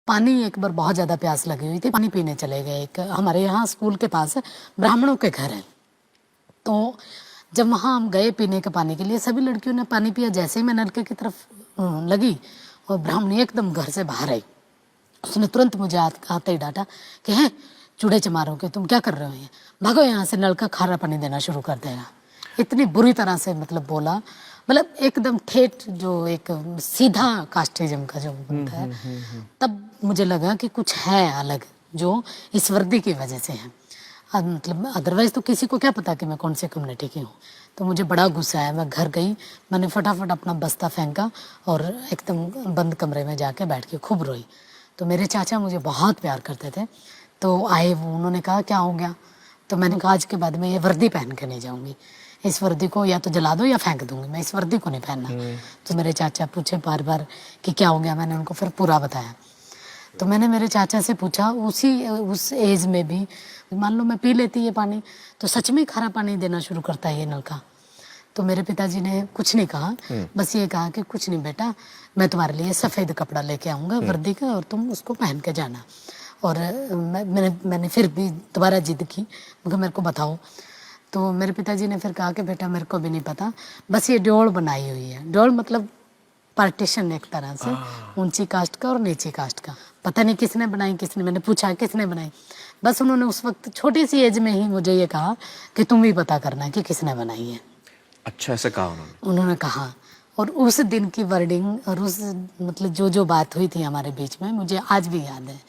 पानी एक बार बहुत ज़्यादा प्यास लगी हुई थी, पानी पीने चले गए। एक हमारे यहाँ स्कूल के पास ब्राह्मणों के घर है, तो जब वहाँ हम गए पीने के पानी के लिए, सभी लड़कियों ने पानी पिया। जैसे ही मैं नलके की तरफ लगी और ब्राह्मणी एकदम घर से बाहर आई, उसने तुरंत मुझे आते ही डांटा कि हैं चूड़े चमारों के, तुम क्या कर रहे हो, ये भागो यहाँ से, नल का खारा पानी देना शुरू कर देगा। इतनी बुरी तरह से मतलब बोला, मतलब एकदम ठेठ, जो एक सीधा कास्टिज्म का जो बनता है। तब मुझे लगा कि कुछ है अलग, जो इस वर्दी की वजह से है। मतलब अदरवाइज तो किसी को क्या पता कि मैं कौन से कम्युनिटी की हूँ। तो मुझे बड़ा गुस्सा आया, मैं घर गई, मैंने फटाफट अपना बस्ता फेंका और एकदम बंद कमरे में जाके बैठ के खूब रोई। तो मेरे चाचा मुझे बहुत प्यार करते थे, तो आए वो, उन्होंने कहा क्या हो गया। तो मैंने कहा आज के बाद मैं ये वर्दी पहन के नहीं जाऊँगी, इस वर्दी को या तो जला दो या फेंक दूंगी, मैं इस वर्दी को नहीं पहनना। तो मेरे चाचा पूछे बार बार कि क्या हो गया, मैंने उनको फिर पूरा बताया। तो मैंने मेरे चाचा से पूछा, उस एज में भी मान लो मैं पी लेती ये पानी, तो सच में खारा पानी देना शुरू करता है ये नल का। तो मेरे पिताजी ने कुछ नहीं कहा, बस ये कहा कि कुछ नहीं बेटा, मैं तुम्हारे लिए सफ़ेद कपड़ा लेके आऊँगा वर्दी का, और तुम उसको पहन के जाना। और मैंने फिर भी दोबारा जिद की, मगर मेरे को बताओ। तो मेरे पिताजी ने फिर कहा कि बेटा मेरे को भी नहीं पता, बस ये डोल बनाई हुई है। डोल मतलब पार्टीशन एक तरह से, ऊंची कास्ट का और नीची कास्ट का। पता नहीं किसने बनाई, मैंने पूछा किसने बनाई, बस उन्होंने उस वक्त छोटी सी एज में ही मुझे ये कहा कि तुम ही पता करना कि किसने बनाई है। अच्छा, ऐसा कहा उन्होंने कहा। और उस दिन की वर्डिंग और उस मतलब जो बात हुई थी हमारे बीच में, मुझे आज भी याद है।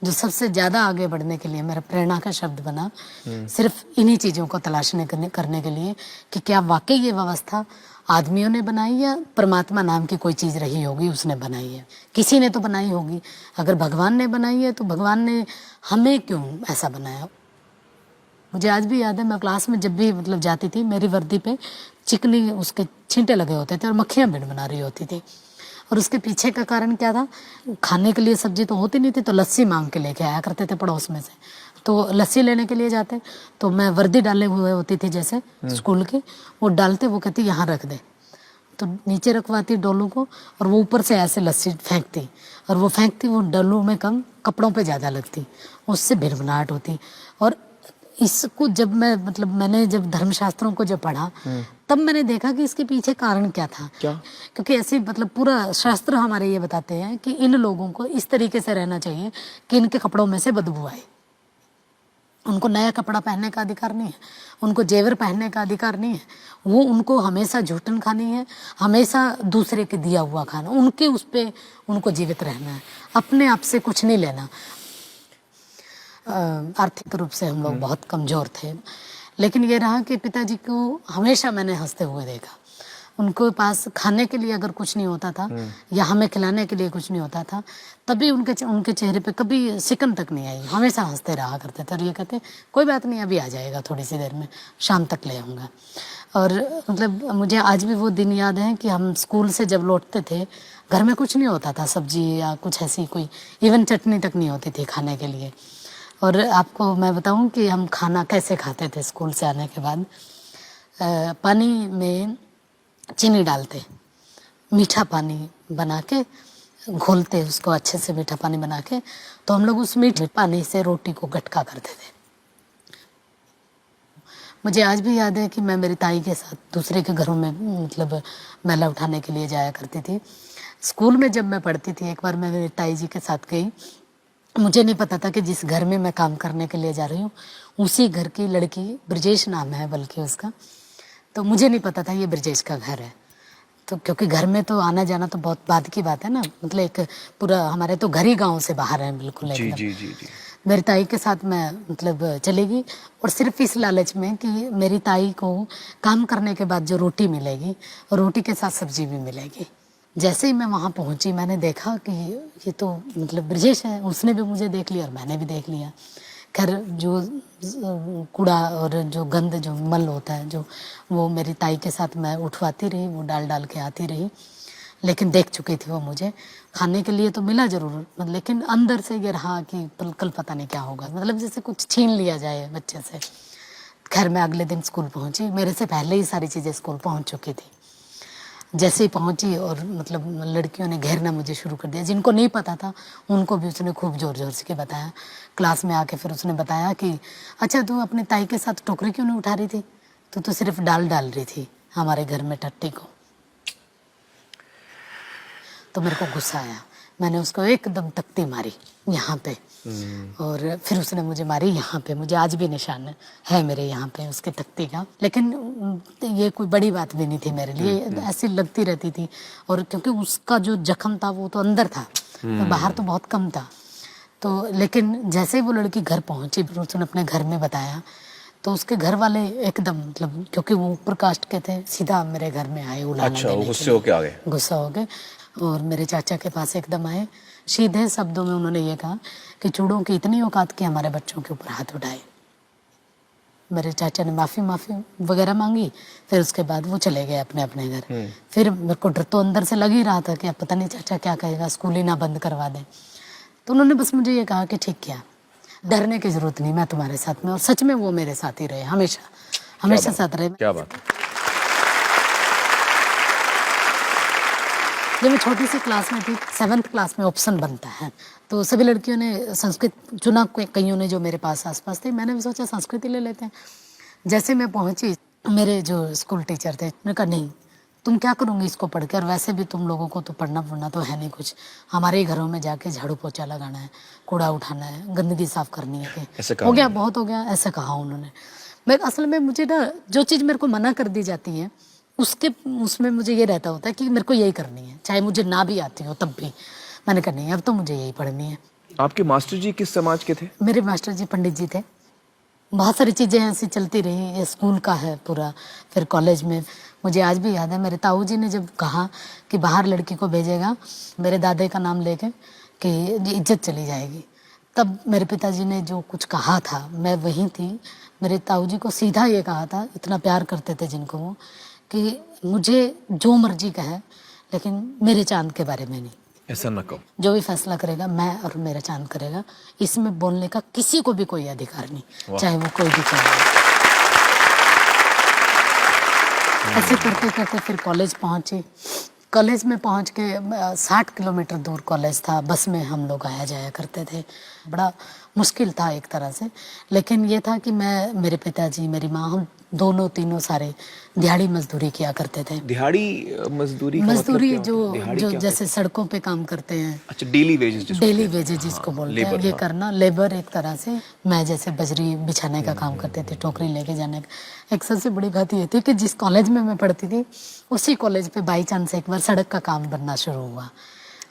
जो सबसे ज़्यादा आगे बढ़ने के लिए मेरा प्रेरणा का शब्द बना, सिर्फ इन्हीं चीज़ों को तलाशने करने के लिए कि क्या वाकई ये व्यवस्था आदमियों ने बनाई या परमात्मा नाम की कोई चीज़ रही होगी उसने बनाई है। किसी ने तो बनाई होगी। अगर भगवान ने बनाई है तो भगवान ने हमें क्यों ऐसा बनाया। मुझे आज भी याद है, मैं क्लास में जब भी मतलब जाती थी, मेरी वर्दी पे चिकनी उसके छींटे लगे होते थे और मक्खियाँ भिड़ बना रही होती थी। और उसके पीछे का कारण क्या था, खाने के लिए सब्जी तो होती नहीं थी, तो लस्सी मांग के लेके आया करते थे पड़ोस में से। तो लस्सी लेने के लिए जाते, तो मैं वर्दी डाले हुए होती थी जैसे स्कूल की, वो डालते, वो कहती यहाँ रख दे, तो नीचे रखवाती डोलू को, और वो ऊपर से ऐसे लस्सी फेंकती, और वो फेंकती, वो डोलू में कम, कपड़ों पे ज़्यादा लगती, उससे भिनभिनाहट होती। और इसको जब मैंने जब धर्मशास्त्रों को जब पढ़ा, तब मैंने देखा कि इसके पीछे कारण क्या था। क्या? क्योंकि ऐसे मतलब पूरा शास्त्र हमारे ये बताते हैं कि इन लोगों को इस तरीके से रहना चाहिए कि इनके कपड़ों में से बदबू आए। उनको नया कपड़ा पहनने का अधिकार नहीं है, उनको जेवर पहनने का अधिकार नहीं है, वो उनको हमेशा झूठन खानी है, हमेशा दूसरे के दिया हुआ खाना, उनके उस पर उनको जीवित रहना है, अपने आप से कुछ नहीं लेना। आर्थिक रूप से हम लोग बहुत कमज़ोर थे, लेकिन ये रहा कि पिताजी को हमेशा मैंने हंसते हुए देखा। उनको पास खाने के लिए अगर कुछ नहीं होता था या हमें खिलाने के लिए कुछ नहीं होता था, तभी उनके चेहरे पे कभी सिकन तक नहीं आई, हमेशा हंसते रहा करते थे। और ये कहते कोई बात नहीं, अभी आ जाएगा, थोड़ी सी देर में, शाम तक ले आऊँगा। और मतलब मुझे आज भी वो दिन याद है कि हम स्कूल से जब लौटते थे, घर में कुछ नहीं होता था, सब्जी या कुछ ऐसी कोई इवन चटनी तक नहीं होती थी खाने के लिए। और आपको मैं बताऊं कि हम खाना कैसे खाते थे स्कूल से आने के बाद। पानी में चीनी डालते, मीठा पानी बना के घोलते, उसको अच्छे से मीठा पानी बना के, तो हम लोग उस मीठे पानी से रोटी को गटका करते थे। मुझे आज भी याद है कि मैं मेरी ताई के साथ दूसरे के घरों में मतलब मैला उठाने के लिए जाया करती थी। स्कूल में जब मैं पढ़ती थी, एक बार मैं मेरी ताई जी के साथ गई। मुझे नहीं पता था कि जिस घर में मैं काम करने के लिए जा रही हूँ, उसी घर की लड़की, ब्रजेश नाम है बल्कि उसका, तो मुझे नहीं पता था ये ब्रजेश का घर है। तो क्योंकि घर में तो आना जाना तो बहुत बाद की बात है ना, मतलब एक पूरा हमारे तो घर ही गाँव से बाहर है बिल्कुल जी एकदम। जी जी जी। मेरी ताई के साथ मैं मतलब चलेगी, और सिर्फ इस लालच में कि मेरी ताई को काम करने के बाद जो रोटी मिलेगी, रोटी के साथ सब्जी भी मिलेगी। जैसे ही मैं वहाँ पहुँची, मैंने देखा कि ये तो मतलब ब्रजेश है, उसने भी मुझे देख लिया और मैंने भी देख लिया। खैर जो कूड़ा और जो गंद जो मल होता है, जो वो मेरी ताई के साथ मैं उठवाती रही, वो डाल डाल के आती रही, लेकिन देख चुकी थी वो मुझे। खाने के लिए तो मिला जरूर, लेकिन अंदर से ये रहा कि कल पता नहीं क्या होगा, मतलब जैसे कुछ छीन लिया जाए बच्चे से। खैर मैं अगले दिन स्कूल पहुंची, मेरे से पहले ही सारी चीज़ें स्कूल पहुंच चुकी थी। जैसे ही पहुंची और मतलब लड़कियों ने घेरना मुझे शुरू कर दिया, जिनको नहीं पता था उनको भी उसने खूब जोर जोर से के बताया। क्लास में आके फिर उसने बताया कि अच्छा तू अपने ताई के साथ टोकरी क्यों नहीं उठा रही थी, तू तो सिर्फ डाल डाल रही थी हमारे घर में टट्टी को। तो मेरे को गुस्सा आया, मैंने उसको एकदम तख्ती मारी यहाँ पे, और फिर उसने मुझे मारी यहाँ पे, मुझे आज भी निशान है मेरे यहाँ पे उसके तख्ती का। लेकिन ये कोई बड़ी बात भी नहीं थी मेरे लिए, ऐसी लगती रहती थी। और क्योंकि उसका जो जख्म था वो तो अंदर था, तो बाहर तो बहुत कम था। तो लेकिन जैसे ही वो लड़की घर पहुंची, फिर उसने अपने घर में बताया, तो उसके घर वाले एकदम मतलब, क्योंकि वो ऊपर कास्ट के थे, सीधा मेरे घर में आए उलाना अच्छा, देने के गुस्से होके आ गए? गुस्सा हो गए और मेरे चाचा के पास एकदम आए। सीधे शब्दों में उन्होंने ये कहा कि चूड़ों की इतनी औकात कि हमारे बच्चों के ऊपर हाथ उठाए। मेरे चाचा ने माफ़ी वगैरह मांगी, फिर उसके बाद वो चले गए अपने अपने घर। फिर मेरे को डर तो अंदर से लग ही रहा था कि अब पता नहीं चाचा क्या कहेगा, स्कूल ही ना बंद करवा दें। तो उन्होंने बस मुझे ये कहा कि ठीक किया, डरने की ज़रूरत नहीं, मैं तुम्हारे साथ में। और सच में वो मेरे साथ ही रहे, हमेशा हमेशा साथ रहे। क्या बात है। जब मैं छोटी सी क्लास में थी, 7th क्लास में ऑप्शन बनता है, तो सभी लड़कियों ने संस्कृत चुना, कईयों ने जो मेरे पास आसपास थे, मैंने भी सोचा संस्कृत ही ले लेते हैं। जैसे मैं पहुंची, मेरे जो स्कूल टीचर थे, उन्होंने कहा नहीं तुम क्या करोगे इसको पढ़ के, और वैसे भी तुम लोगों को तो पढ़ना तो है नहीं कुछ, हमारे ही घरों में जाके झाड़ू पोछा लगाना है, कूड़ा उठाना है, गंदगी साफ करनी है, हो गया बहुत हो गया, ऐसे कहा उन्होंने। मैं असल में मुझे ना जो चीज़ मेरे को मना कर दी जाती है उसमें मुझे ये रहता होता है कि मेरे को यही करनी है, चाहे मुझे ना भी आती हो तब भी। मैंने कहा नहीं अब तो मुझे यही पढ़नी है। आपके मास्टर जी किस समाज के थे? मेरे मास्टर जी पंडित जी थे। बहुत सारी चीज़ें ऐसी चलती रही, ये स्कूल का है पूरा। फिर कॉलेज में मुझे आज भी याद है, मेरे ताऊ जी ने जब कहा कि बाहर लड़की को भेजेगा मेरे दादे का नाम लेके कि इज्जत चली जाएगी, तब मेरे पिताजी ने जो कुछ कहा था, मैं वहीं थी, मेरे ताऊ जी को सीधा ये कहा था, इतना प्यार करते थे जिनको वो, कि मुझे जो मर्जी कहे लेकिन मेरे चांद के बारे में नहीं। ऐसा न कहो। जो भी फैसला करेगा मैं और मेरा चांद करेगा, इसमें बोलने का किसी को भी कोई अधिकार नहीं, चाहे वो कोई भी चाहे। ऐसे करते करते फिर कॉलेज पहुंची। कॉलेज में पहुंच के 60 किलोमीटर दूर कॉलेज था, बस में हम लोग आया जाया करते थे। बड़ा मुश्किल था एक तरह से, लेकिन ये था कि मैं, मेरे पिताजी, मेरी माँ, हम दोनों तीनों सारे दिहाड़ी मजदूरी किया करते थे। दिहाड़ी मजदूरी का मजदूरी मतलब क्या जो जैसे सड़कों पे काम करते हैं। अच्छा, डेली वेजेस जिसको बोलते हैं, ये करना लेबर एक तरह से। मैं जैसे बजरी बिछाने का काम करते थे, टोकरी लेके जाने का। एक सबसे बड़ी बात ये थी कि जिस कॉलेज में मैं पढ़ती थी उसी कॉलेज पे बाई चांस एक बार सड़क का काम बनना शुरू हुआ,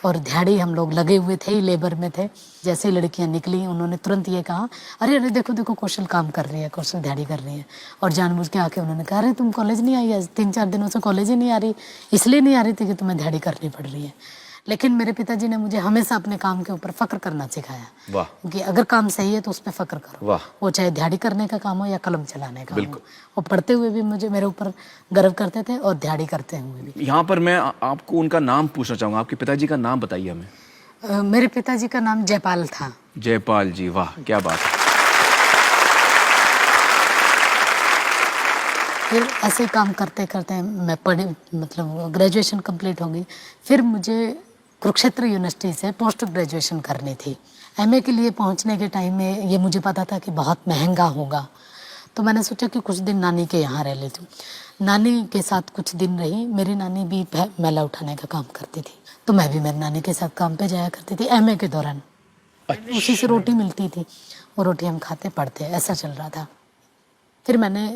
और दिहाड़ी हम लोग लगे हुए थे, लेबर में थे। जैसे ही लड़कियां निकली उन्होंने तुरंत ये कहा, अरे अरे देखो देखो कौशल काम कर रही है, कौशल दिहाड़ी कर रही है। और जानबूझ के आके उन्होंने कहा, अरे तुम कॉलेज नहीं आई आज, 3-4 दिनों से कॉलेज ही नहीं आ रही, इसलिए नहीं आ रही थी कि तुम्हें दिहाड़ी करनी पड़ रही है। लेकिन मेरे पिताजी ने मुझे हमेशा अपने काम के ऊपर फक्र करना सिखाया। वाह। कि अगर काम सही है तो उस पर फक्र करो। वाह। वो चाहे दिहाड़ी करने का काम हो या कलम चलाने का हो। और पढ़ते हुए भी मुझे मेरे ऊपर गर्व करते थे, और दिहाड़ी करते हुए भी। यहाँ पर मैं आपको उनका नाम पूछना चाहूंगा, आपके पिताजी का नाम बताइए हमें। मेरे पिताजी का नाम जयपाल था। जयपाल जी, वाह क्या बात है। फिर ऐसे काम करते करते मैं पढ़ी, मतलब ग्रेजुएशन कंप्लीट हो गई। फिर मुझे कुरुक्षेत्र यूनिवर्सिटी से पोस्ट ग्रेजुएशन करनी थी। एमए के लिए पहुंचने के टाइम में ये मुझे पता था कि बहुत महंगा होगा, तो मैंने सोचा कि कुछ दिन नानी के यहाँ रह लेती हूँ। नानी के साथ कुछ दिन रही। मेरी नानी भी मैला उठाने का काम करती थी, तो मैं भी मेरी नानी के साथ काम पे जाया करती थी एमए के दौरान। उसी से रोटी मिलती थी, वो रोटी हम खाते पढ़ते, ऐसा चल रहा था। फिर मैंने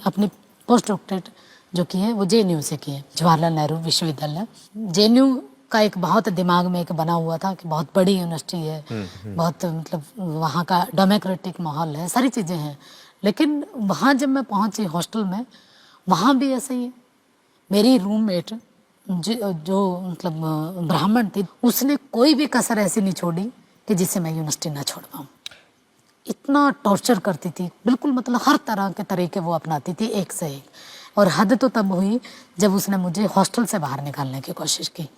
अपनी पोस्ट डॉक्टरेट जो की है वो जेएनयू से की है, जवाहरलाल नेहरू विश्वविद्यालय। जेएनयू का एक बहुत दिमाग में एक बना हुआ था कि बहुत बड़ी यूनिवर्सिटी है, बहुत मतलब वहाँ का डेमोक्रेटिक माहौल है, सारी चीज़ें हैं। लेकिन वहाँ जब मैं पहुँची हॉस्टल में, वहाँ भी ऐसे ही मेरी रूममेट जो मतलब ब्राह्मण थी, उसने कोई भी कसर ऐसी नहीं छोड़ी कि जिससे मैं यूनिवर्सिटी ना छोड़ पाऊँ। इतना टॉर्चर करती थी, बिल्कुल मतलब हर तरह के तरीके वो अपनाती थी, एक से एक। और हद तो तब हुई जब उसने मुझे हॉस्टल से बाहर निकालने की कोशिश की।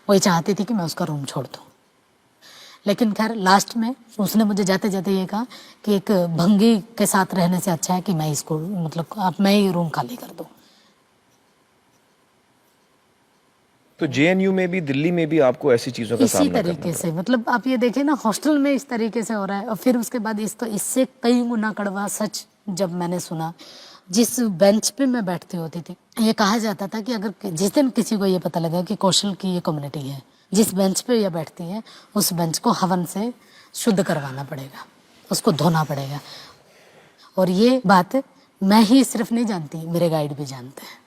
वो ये चाहती थी कि मैं उसका रूम छोड़ दूँ। लेकिन खैर लास्ट में उसने मुझे जाते जाते ये कहा कि एक भंगी के साथ रहने से अच्छा है कि मैं इसको मतलब अब मैं ही रूम खाली कर दूँ। तो जेएनयू में भी, दिल्ली में भी आपको ऐसी चीजों का इसी सामना तरीके करना से, मतलब आप ये देखिए ना, हॉस्टल में इस तरीके से हो रहा है। और फिर उसके बाद इससे कई गुना कड़वा सच जब मैंने सुना, जिस बेंच पे मैं बैठती होती थी, ये कहा जाता था कि अगर जिस दिन किसी को ये पता लगा कि कौशल की ये कम्युनिटी है, जिस बेंच पे ये बैठती है, उस बेंच को हवन से शुद्ध करवाना पड़ेगा, उसको धोना पड़ेगा। और ये बात मैं ही सिर्फ नहीं जानती, मेरे गाइड भी जानते हैं।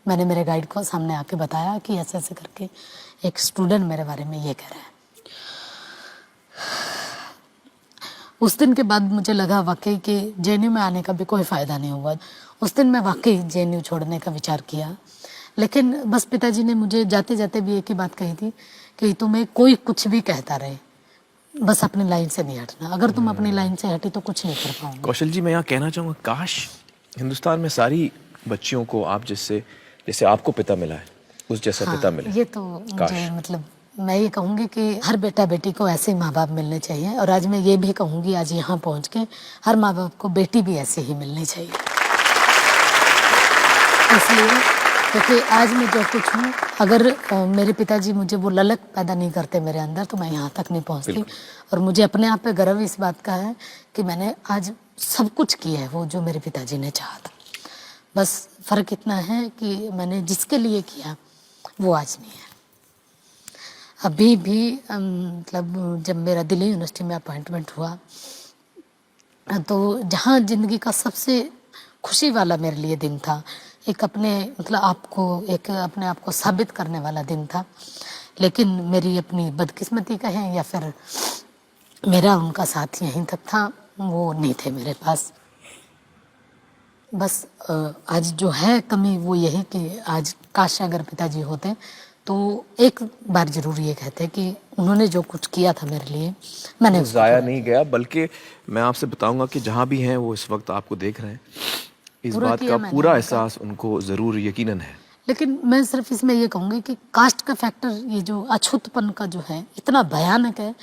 मैंने मेरे गाइड को सामने आके बताया कि ऐसे ऐसे करके एक स्टूडेंट मेरे बारे में ये कह रहा है। उस दिन के बाद मुझे लगा वाकई कि जेएनयू में आने का भी कोई फ़ायदा नहीं हुआ। उस दिन मैं वाकई जेएनयू छोड़ने का विचार किया, लेकिन बस पिताजी ने मुझे जाते जाते भी एक ही बात कही थी कि तुम्हें कोई कुछ भी कहता रहे, बस अपनी लाइन से नहीं हटना। अगर तुम अपनी लाइन से हटी तो कुछ नहीं कर पाओगे। कौशल जी, मैं यहाँ कहना चाहूँगा, काश हिंदुस्तान में सारी बच्चियों को आप जैसे आपको पिता मिला है, उस जैसा पिता मिले। ये तो मुझे, मतलब मैं ये कहूँगी कि हर बेटा बेटी को ऐसे माँ बाप मिलने चाहिए। और आज मैं ये भी कहूँगी, आज यहाँ पहुँच के, हर माँ बाप को बेटी भी ऐसे ही मिलनी चाहिए। इसलिए क्योंकि आज मैं जो कुछ हूँ, अगर मेरे पिताजी मुझे वो ललक पैदा नहीं करते मेरे अंदर, तो मैं यहाँ तक नहीं पहुँचती। और मुझे अपने आप पे गर्व इस बात का है कि मैंने आज सब कुछ किया है वो जो मेरे पिताजी ने चाहा था। बस फ़र्क इतना है कि मैंने जिसके लिए किया वो आज नहीं है। अभी भी मतलब जब मेरा दिल्ली यूनिवर्सिटी में अपॉइंटमेंट हुआ, तो जहाँ ज़िंदगी का सबसे खुशी वाला मेरे लिए दिन था, एक अपने अपने आप को साबित करने वाला दिन था, लेकिन मेरी अपनी बदकिस्मती कहें या फिर मेरा उनका साथ यहीं तक था, वो नहीं थे मेरे पास। बस आज जो है कमी वो यही कि आज काश अगर पिताजी होते तो एक बार जरूर ये कहते कि उन्होंने जो कुछ किया था मेरे लिए, मैंने उसको ज़ाया नहीं गया, बल्कि मैं आपसे बताऊंगा कि जहाँ भी हैं वो इस वक्त आपको देख रहे हैं, इस बात का पूरा एहसास उनको ज़रूर यकीनन है। लेकिन मैं सिर्फ इसमें ये कहूँगी कि कास्ट का फैक्टर, ये जो अछूतपन का जो है, इतना भयानक है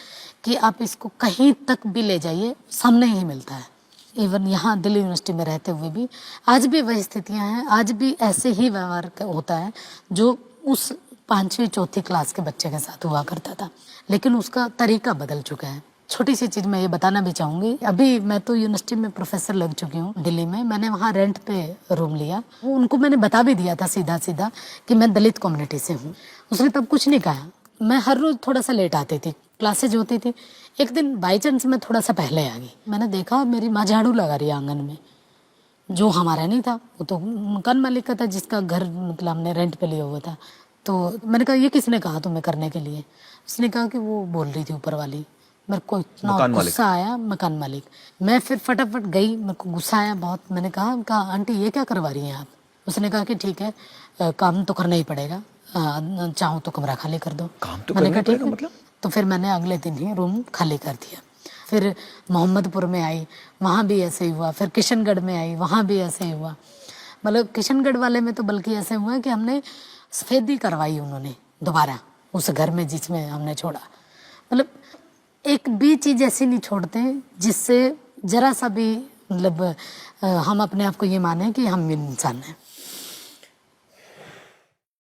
कि आप इसको कहीं तक भी ले जाइए, सामने ही मिलता है। इवन यहाँ दिल्ली यूनिवर्सिटी में रहते हुए भी आज भी वही स्थितियाँ हैं, आज भी ऐसे ही व्यवहार होता है जो उस 5वीं 4थी क्लास के बच्चे के साथ हुआ करता था, लेकिन उसका तरीका बदल चुका है। छोटी सी चीज़ मैं ये बताना भी चाहूँगी, अभी मैं तो यूनिवर्सिटी में प्रोफेसर लग चुकी हूँ दिल्ली में, मैंने वहाँ रेंट पे रूम लिया। उनको मैंने बता भी दिया था सीधा सीधा कि मैं दलित कम्युनिटी से हूँ। उसने तब कुछ नहीं कहा। मैं हर रोज़ थोड़ा सा लेट आती थी, क्लासेज होती थी। एक दिन बाई चांस मैं थोड़ा सा पहले आ गई, मैंने देखा मेरी माँ झाड़ू लगा रही है आंगन में, जो हमारा नहीं था, वो तो मकान मालिक का था जिसका घर मतलब हमने रेंट पे लिया हुआ था। तो मैंने कहा ये किसने कहा तुम्हें करने के लिए? उसने कहा कि वो बोल रही थी ऊपर वाली। मेरे को इतना गुस्सा आया, मकान मालिक। मैं फिर फटाफट गई, मेरे को गुस्सा आया बहुत। मैंने कहा आंटी ये क्या करवा रही हैं आप? उसने कहा कि ठीक है, काम तो करना ही पड़ेगा, चाहो तो कमरा खाली कर दो। काम तो मैंने करना कहा ठीक पड़ेगा है। मतलब? तो फिर मैंने अगले दिन ही रूम खाली कर दिया। फिर मोहम्मदपुर में आई, वहाँ भी ऐसे ही हुआ। फिर किशनगढ़ में आई, वहाँ भी ऐसे ही हुआ। मतलब किशनगढ़ वाले में तो बल्कि ऐसे हुआ कि हमने सफेदी करवाई उन्होंने दोबारा उस घर में जिसमें हमने छोड़ा। मतलब एक भी चीज़ ऐसी नहीं छोड़ते जिससे जरा सा भी मतलब हम अपने आप को ये माने कि हम इंसान हैं।